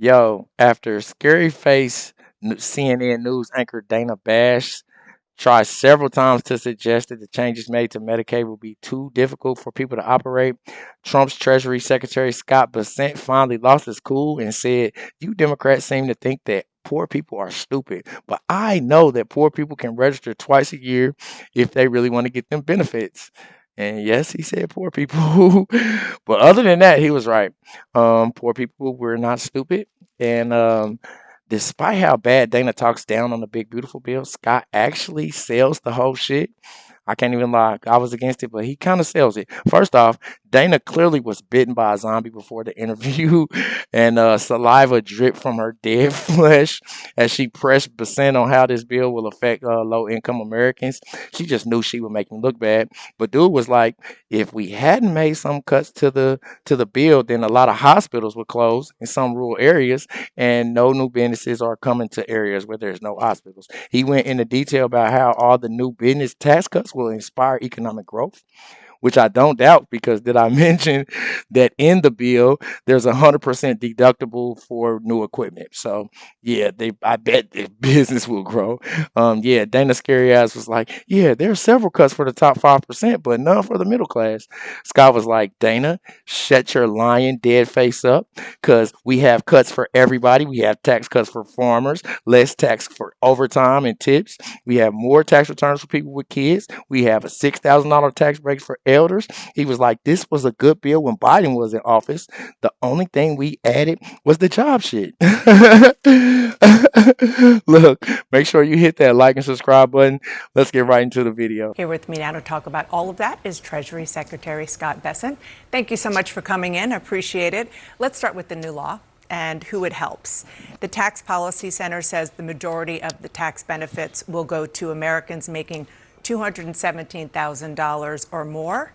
Yo, after scary face CNN News anchor Dana Bash tried several times to suggest that the changes made to Medicaid would be too difficult for people to operate, Trump's Treasury Secretary Scott Bessent finally lost his cool and said, "You Democrats seem to think that poor people are stupid, but I know that poor people can register twice a year if they really want to get them benefits." And yes, he said poor people. But other than that, he was right. Poor people were not stupid. And despite how bad Dana talks down on the big beautiful bill, Scott actually sells the whole shit. I can't even lie. I was against it, but he kind of sells it. First off, Dana clearly was bitten by a zombie before the interview, and saliva dripped from her dead flesh as she pressed Bessent on how this bill will affect low-income Americans. She just knew she would make me look bad. But dude was like, if we hadn't made some cuts to the bill, then a lot of hospitals would close in some rural areas, and no new businesses are coming to areas where there's no hospitals. He went into detail about how all the new business tax cuts will inspire economic growth, which I don't doubt because did I mention that in the bill there's 100% deductible for new equipment? So yeah, I bet the business will grow. Yeah, Dana Scary Ass was like, yeah, there are several cuts for the top 5%, but none for the middle class. Scott was like, Dana, shut your lying dead face up, because we have cuts for everybody. We have tax cuts for farmers, less tax for overtime and tips. We have more tax returns for people with kids. We have a $6,000 tax break for elders. He was like, this was a good bill when Biden was in office. The only thing we added was the job shit. Look, make sure you hit that like and subscribe button. Let's get right into the video. Here with me now to talk about all of that is Treasury Secretary Scott Bessent. Thank you so much for coming in. I appreciate it. Let's start with the new law and who it helps. The Tax Policy Center says the majority of the tax benefits will go to Americans making $217,000 or more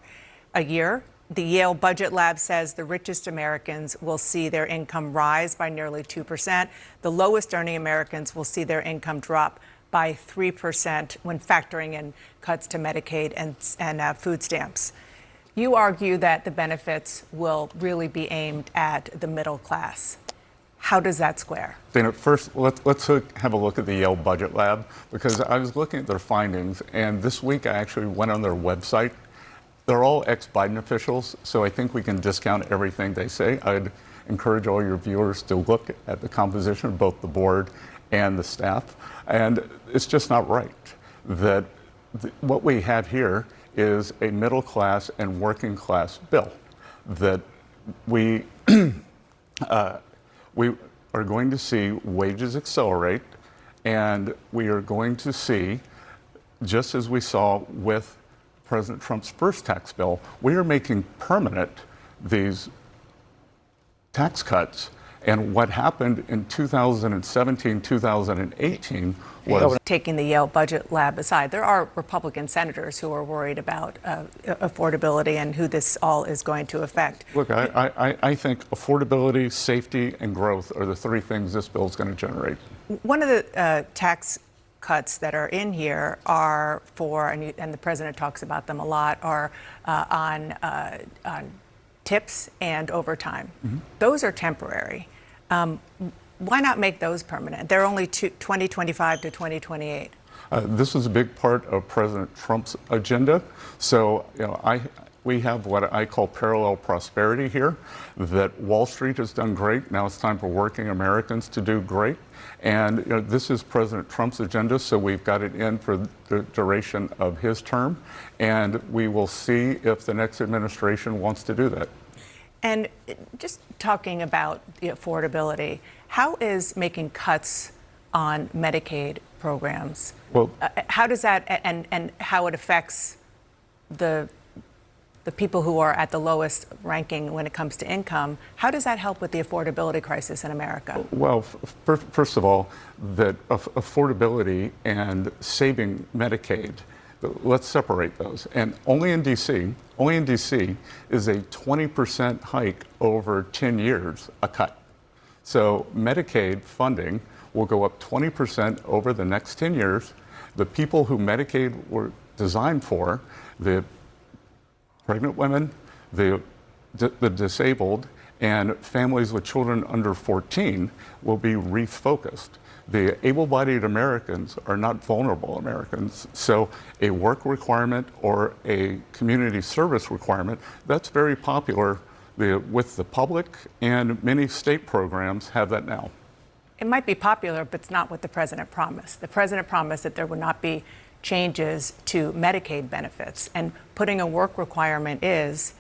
a year. The Yale Budget Lab says the richest Americans will see their income rise by nearly 2%. The lowest earning Americans will see their income drop by 3% when factoring in cuts to Medicaid and food stamps. You argue that the benefits will really be aimed at the middle class. How does that square? Dana, first, let's have a look at the Yale Budget Lab, because I was looking at their findings, and this week I actually went on their website. They're all ex-Biden officials, so I think we can discount everything they say. I'd encourage all your viewers to look at the composition of both the board and the staff, and it's just not right that what we have here is a middle class and working class bill that we we are going to see wages accelerate, and we are going to see, just as we saw with President Trump's first tax bill, we are making permanent these tax cuts. And what happened in 2017, 2018 was... Taking the Yale Budget Lab aside, there are Republican senators who are worried about affordability and who this all is going to affect. Look, I think affordability, safety, and growth are the three things this bill is going to generate. One of the tax cuts that are in here are for, and the president talks about them a lot, are on tips and overtime. Mm-hmm. Those are temporary. Why not make those permanent? They're only 2025 to 2028. This is a big part of President Trump's agenda. So, we have what I call parallel prosperity here, that Wall Street has done great. Now it's time for working Americans to do great. And this is President Trump's agenda, so we've got it in for the duration of his term. And we will see if the next administration wants to do that. And just talking about the affordability, how is making cuts on Medicaid programs? Well, how does that, and how it affects the people who are at the lowest ranking when it comes to income, how does that help with the affordability crisis in America? Well, first of all, that affordability and saving Medicaid, let's separate those. And only in DC is a 20% hike over 10 years, a cut. So Medicaid funding will go up 20% over the next 10 years. The people who Medicaid were designed for, the pregnant women, the disabled, And families with children under 14 will be refocused. The able-bodied Americans are not vulnerable Americans, so a work requirement or a community service requirement, that's very popular with the public, and many state programs have that now. It might be popular, but it's not what the president promised. The president promised that there would not be changes to Medicaid benefits, and putting a work requirement is,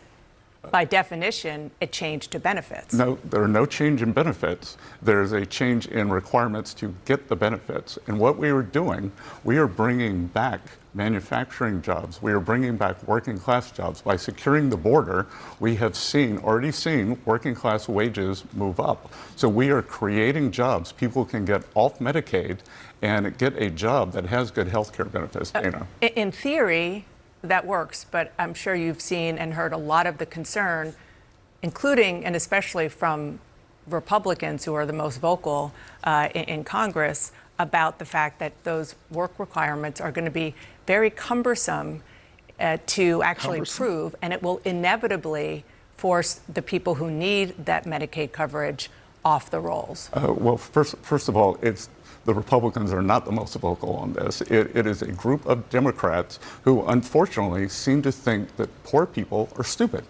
by definition, a change to benefits. No, there are no change in benefits. There's a change in requirements to get the benefits. And what we are doing, we are bringing back manufacturing jobs. We are bringing back working class jobs. By securing the border, we have already seen working class wages move up. So we are creating jobs. People can get off Medicaid and get a job that has good health care benefits, Dana. In theory, that works, but I'm sure you've seen and heard a lot of the concern, including and especially from Republicans who are the most vocal in Congress, about the fact that those work requirements are going to be very cumbersome to actually prove, and it will inevitably force the people who need that Medicaid coverage off the rolls. Well, first of all, the Republicans are not the most vocal on this. It is a group of Democrats who unfortunately seem to think that poor people are stupid.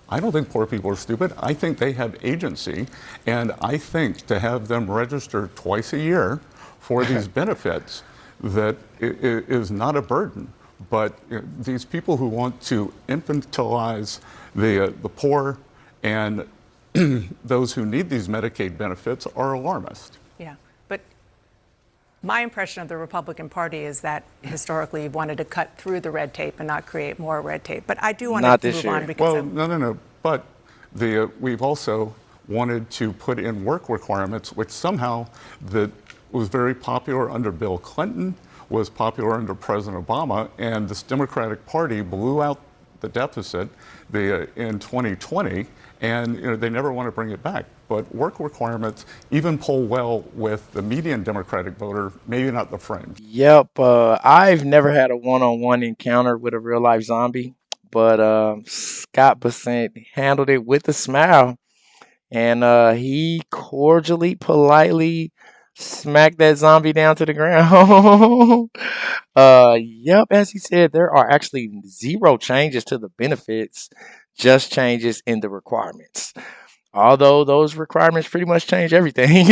I don't think poor people are stupid. I think they have agency, and I think to have them register twice a year for these benefits, that is not a burden. But these people who want to infantilize the poor and those who need these Medicaid benefits are alarmist. Yeah, but my impression of the Republican Party is that historically you've wanted to cut through the red tape and not create more red tape. But I do want to move on because no. But we've also wanted to put in work requirements, which somehow that was very popular under Bill Clinton, was popular under President Obama, and this Democratic Party blew out the deficit in 2020, and they never want to bring it back. But work requirements even poll well with the median Democratic voter, maybe not the fringe. Yep. I've never had a one-on-one encounter with a real-life zombie, but Scott Bessent handled it with a smile, and he cordially, politely smacked that zombie down to the ground. Yep, as he said, there are actually zero changes to the benefits, just changes in the requirements. Although those requirements pretty much change everything.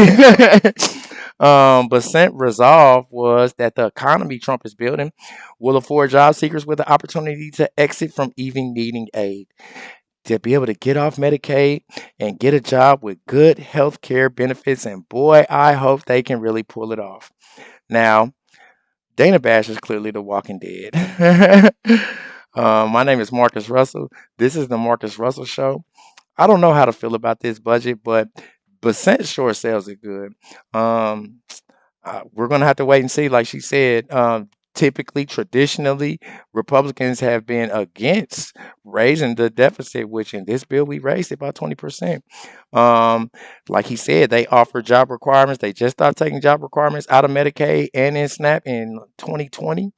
But resolve was that the economy Trump is building will afford job seekers with the opportunity to exit from even needing aid, to be able to get off Medicaid and get a job with good health care benefits. And boy, I hope they can really pull it off. Now, Dana Bash is clearly the walking dead. My name is Marcus Russell. This is the Marcus Russell Show. I don't know how to feel about this budget, but Bessent sure sells it good. Um, we're going to have to wait and see. Like she said, typically, traditionally, Republicans have been against raising the deficit, which in this bill we raised it by 20%. Like he said, they offer job requirements. They just started taking job requirements out of Medicaid and in SNAP in 2020.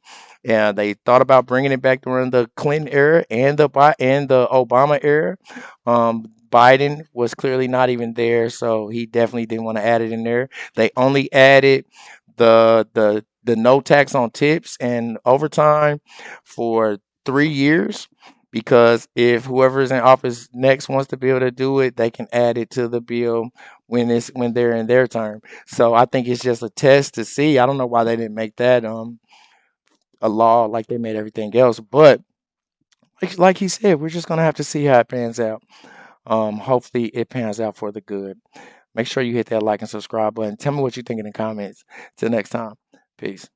And they thought about bringing it back during the Clinton era and the Obama era. Biden was clearly not even there, so he definitely didn't want to add it in there. They only added the no tax on tips and overtime for 3 years, because if whoever is in office next wants to be able to do it, they can add it to the bill when they're in their term. So I think it's just a test to see. I don't know why they didn't make that a law like they made everything else, but like he said, we're just gonna have to see how it pans out. Hopefully it pans out for the good. Make sure you hit that like and subscribe button. Tell me what you think in the comments. Till next time. Peace.